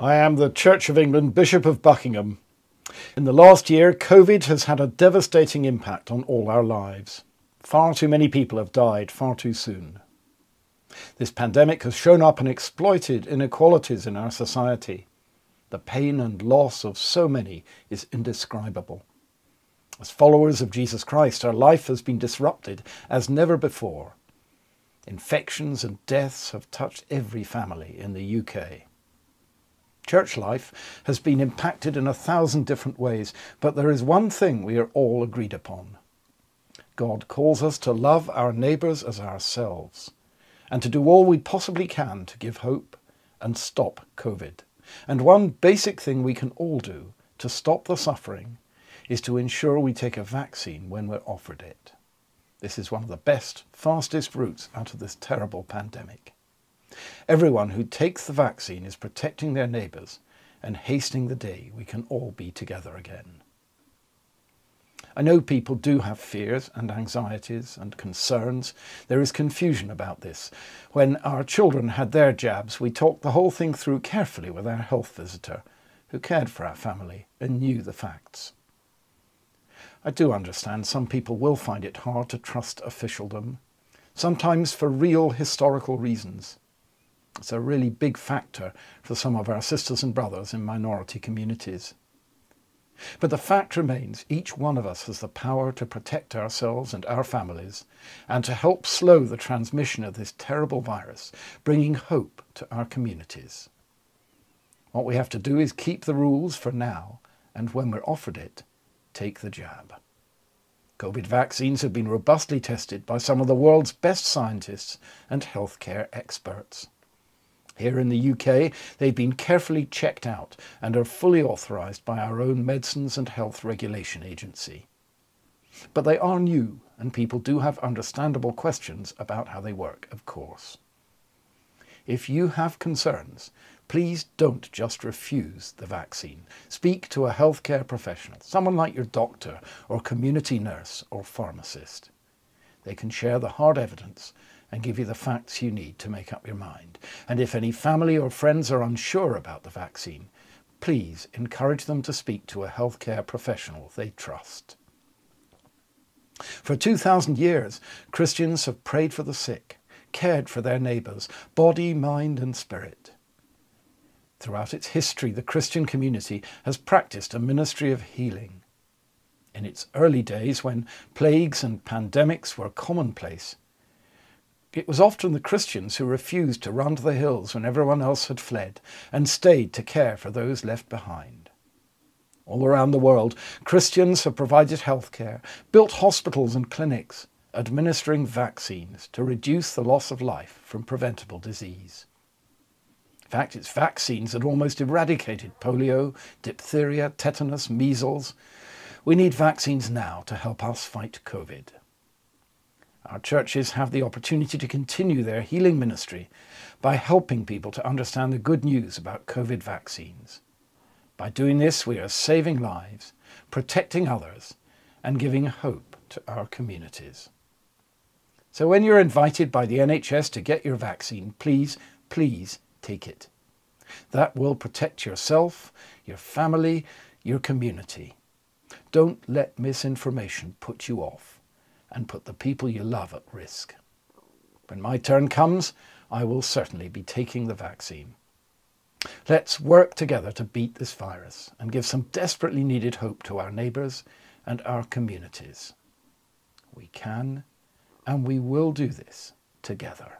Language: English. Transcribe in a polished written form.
I am the Church of England Bishop of Buckingham. In the last year, COVID has had a devastating impact on all our lives. Far too many people have died far too soon. This pandemic has shown up and exploited inequalities in our society. The pain and loss of so many is indescribable. As followers of Jesus Christ, our life has been disrupted as never before. Infections and deaths have touched every family in the UK. Church life has been impacted in 1,000 different ways, but there is one thing we are all agreed upon. God calls us to love our neighbours as ourselves and to do all we possibly can to give hope and stop COVID. And one basic thing we can all do to stop the suffering is to ensure we take a vaccine when we're offered it. This is one of the best, fastest routes out of this terrible pandemic. Everyone who takes the vaccine is protecting their neighbours and hastening the day we can all be together again. I know people do have fears and anxieties and concerns. There is confusion about this. When our children had their jabs, we talked the whole thing through carefully with our health visitor, who cared for our family and knew the facts. I do understand some people will find it hard to trust officialdom, sometimes for real historical reasons. It's a really big factor for some of our sisters and brothers in minority communities. But the fact remains, each one of us has the power to protect ourselves and our families and to help slow the transmission of this terrible virus, bringing hope to our communities. What we have to do is keep the rules for now, and when we're offered it, take the jab. COVID vaccines have been robustly tested by some of the world's best scientists and healthcare experts. Here in the UK, they've been carefully checked out and are fully authorised by our own Medicines and Health Regulation Agency. But they are new, and people do have understandable questions about how they work, of course. If you have concerns, please don't just refuse the vaccine. Speak to a healthcare professional, someone like your doctor or community nurse or pharmacist. They can share the hard evidence and give you the facts you need to make up your mind. And if any family or friends are unsure about the vaccine, please encourage them to speak to a healthcare professional they trust. For 2,000 years, Christians have prayed for the sick, cared for their neighbours, body, mind and spirit. Throughout its history, the Christian community has practiced a ministry of healing. In its early days, when plagues and pandemics were commonplace, it was often the Christians who refused to run to the hills when everyone else had fled and stayed to care for those left behind. All around the world, Christians have provided healthcare, built hospitals and clinics, administering vaccines to reduce the loss of life from preventable disease. In fact, it's vaccines that almost eradicated polio, diphtheria, tetanus, measles. We need vaccines now to help us fight COVID. Our churches have the opportunity to continue their healing ministry by helping people to understand the good news about COVID vaccines. By doing this, we are saving lives, protecting others, and giving hope to our communities. So when you're invited by the NHS to get your vaccine, please take it. That will protect yourself, your family, your community. Don't let misinformation put you off and put the people you love at risk. When my turn comes, I will certainly be taking the vaccine. Let's work together to beat this virus and give some desperately needed hope to our neighbours and our communities. We can and we will do this together.